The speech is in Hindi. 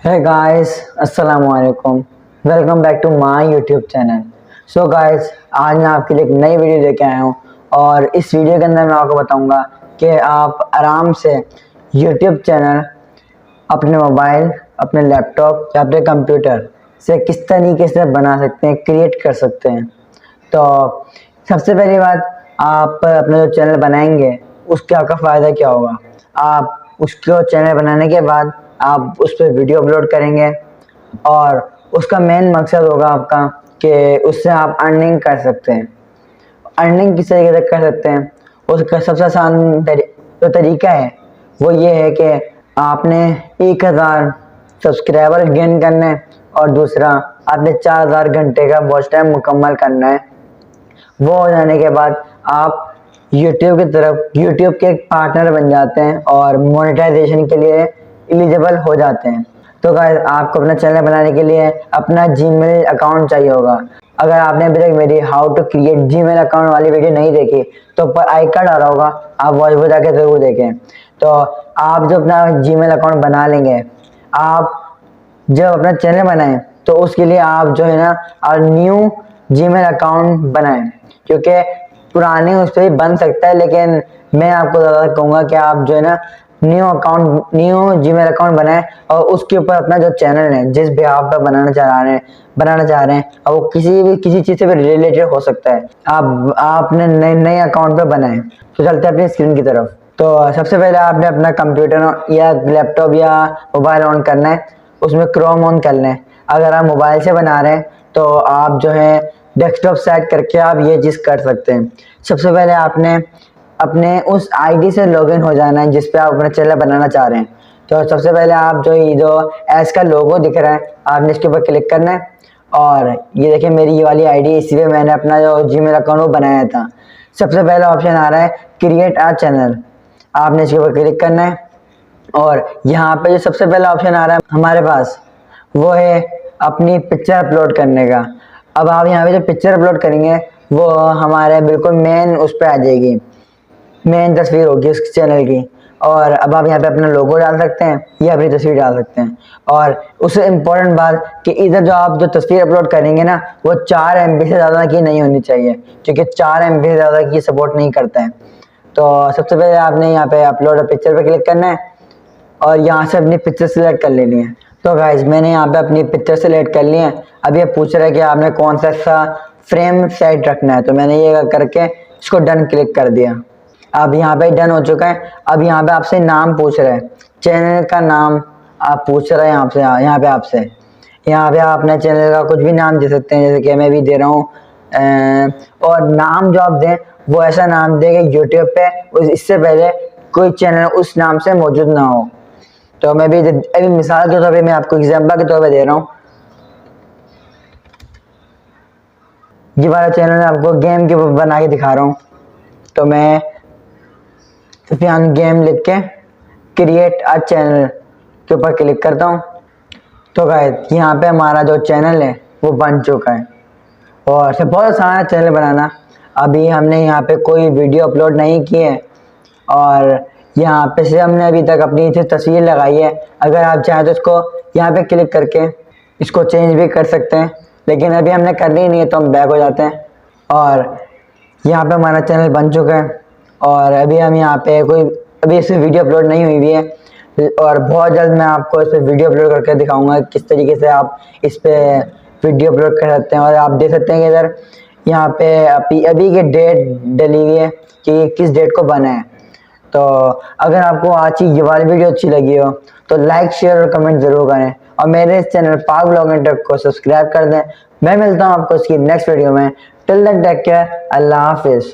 Hey guys, अस्सलाम वालेकुम। Welcome back to my YouTube channel. So guys, आज मैं आपके लिए एक नई वीडियो लेके आया हूँ और इस वीडियो के अंदर मैं आपको बताऊंगा कि आप आराम से यूट्यूब चैनल अपने मोबाइल, अपने लैपटॉप या अपने कंप्यूटर से किस तरीके से बना सकते हैं, क्रिएट कर सकते हैं। तो सबसे पहली बात, आप अपना जो चैनल बनाएंगे उसका आपका फ़ायदा क्या होगा। आप उसको चैनल बनाने के बाद आप उस पर वीडियो अपलोड करेंगे और उसका मेन मकसद होगा आपका कि उससे आप अर्निंग कर सकते हैं। अर्निंग किस तरीके से कर सकते हैं, उसका सबसे आसान जो तरीका है वो ये है कि आपने 1000 सब्सक्राइबर गेन करना है और दूसरा आपने 4000 घंटे का वॉच टाइम मुकम्मल करना है। वो हो जाने के बाद आप यूट्यूब की तरफ यूट्यूब के एक पार्टनर बन जाते हैं और मोनेटाइजेशन के लिए एलिजिबल हो जाते हैं। तो गाइस, आपको अपना चैनल बनाने के लिए अपना जीमेल अकाउंट चाहिए होगा। अगर आपने अभी तक मेरी how to create Gmail account वाली वीडियो नहीं देखी तो ऊपर आई कार्ड आ रहा होगा, आप वो जाके ज़रूर देखें। तो आप जब अपना जीमेल अकाउंट बना लेंगे, आप जब अपना चैनल बनाएं तो उसके लिए आप जो है ना न्यू जीमेल अकाउंट बनाएं, क्योंकि पुराने उस पर भी बन सकता है, लेकिन मैं आपको ज़्यादा कहूँगा कि आप जो है ना न्यू जीमेल अकाउंट बनाएं और उसके ऊपर अपना जो चैनल है जिस भी आप पर बनाना चाह रहे हैं और वो किसी चीज़ से भी रिलेटेड हो सकता है, आपने नए अकाउंट पे बनाएं। तो चलते हैं अपनी स्क्रीन की तरफ। तो सबसे पहले आपने अपना कंप्यूटर या लैपटॉप या मोबाइल ऑन करना है, उसमें क्रोम ऑन करना है। अगर आप मोबाइल से बना रहे हैं तो आप जो है डेस्कटॉप सेट करके आप ये चीज़ कर सकते हैं। सबसे पहले आपने अपने उस आईडी से लॉगिन हो जाना है जिस पे आप अपना चैनल बनाना चाह रहे हैं। तो सबसे पहले आप जो एस का लोगो दिख रहा है, आपने इसके ऊपर क्लिक करना है और ये देखिए मेरी ये वाली आईडी, इसी पे मैंने अपना जो जीमेल अकाउंट वो बनाया था। सबसे पहला ऑप्शन आ रहा है क्रिएट अ चैनल, आपने इसके ऊपर क्लिक करना है और यहाँ पे जो सबसे पहला ऑप्शन आ रहा है हमारे पास वो है अपनी पिक्चर अपलोड करने का। अब आप यहाँ पे जो पिक्चर अपलोड करेंगे वो हमारे बिल्कुल मेन उस पर आ जाएगी, मेन तस्वीर होगी उस चैनल की। और अब आप यहाँ पे अपना लोगो डाल सकते हैं या अपनी तस्वीर डाल सकते हैं। और उससे इम्पोर्टेंट बात कि इधर जो तस्वीर अपलोड करेंगे ना वो 4 MB से ज़्यादा की नहीं होनी चाहिए, क्योंकि 4 MB से ज़्यादा की सपोर्ट नहीं करता है। तो सबसे पहले आपने यहाँ पे अपलोड पिक्चर पे क्लिक करना है और यहाँ से अपनी पिक्चर सिलेक्ट कर लेनी है। तो गाइज, मैंने यहाँ पे अपनी पिक्चर सेलेक्ट कर ली है। अब ये पूछ रहा है कि आपने कौन सा फ्रेम सेट रखना है, तो मैंने ये करके इसको डन क्लिक कर दिया। अब यहाँ पे डन हो चुका है। अब यहाँ पे आपसे नाम पूछ रहा है, चैनल का नाम आप पूछ रहे हैं यहाँ पे आपसे। यहाँ पे आप अपने चैनल का कुछ भी नाम दे सकते हैं, जैसे कि मैं भी दे रहा हूँ। और नाम जो आप दें वो ऐसा नाम दें कि यूट्यूब पे इससे पहले कोई चैनल उस नाम से मौजूद ना हो। तो मैं भी अभी मिसाल के तौर पे मैं आपको एग्जाम्पल के तौर पे दे रहा हूँ। ये वाला चैनल मैं आपको गेम के बना के दिखा रहा हूँ। तो मैं सुफियान गेम लिख के क्रिएट अ चैनल के ऊपर क्लिक करता हूँ। तो गाइस, यहाँ पे हमारा जो चैनल है वो बन चुका है और से बहुत आसान है चैनल बनाना। अभी हमने यहाँ पे कोई वीडियो अपलोड नहीं की है और यहाँ पे से हमने अभी तक अपनी तस्वीर लगाई है। अगर आप चाहें तो इसको यहाँ पे क्लिक करके इसको चेंज भी कर सकते हैं, लेकिन अभी हमने करनी नहीं है तो हम बैक हो जाते हैं। और यहाँ पे हमारा चैनल बन चुका है और अभी हम यहाँ पे अभी इस पर वीडियो अपलोड नहीं हुई है और बहुत जल्द मैं आपको इस पर वीडियो अपलोड करके दिखाऊंगा किस तरीके से आप इस पर वीडियो अपलोड कर सकते हैं। और आप देख सकते हैं कि इधर यहाँ पे अभी की डेट डली हुई है कि किस डेट को बना है। तो अगर आपको आज की ये वाली वीडियो अच्छी लगी हो तो लाइक, शेयर और कमेंट जरूर करें और मेरे इस चैनल पाक व्लॉग एंड टेक को सब्सक्राइब कर दें। मैं मिलता हूँ आपको इसकी नेक्स्ट वीडियो में। टिल देन टेक केयर, अल्लाह हाफिज़।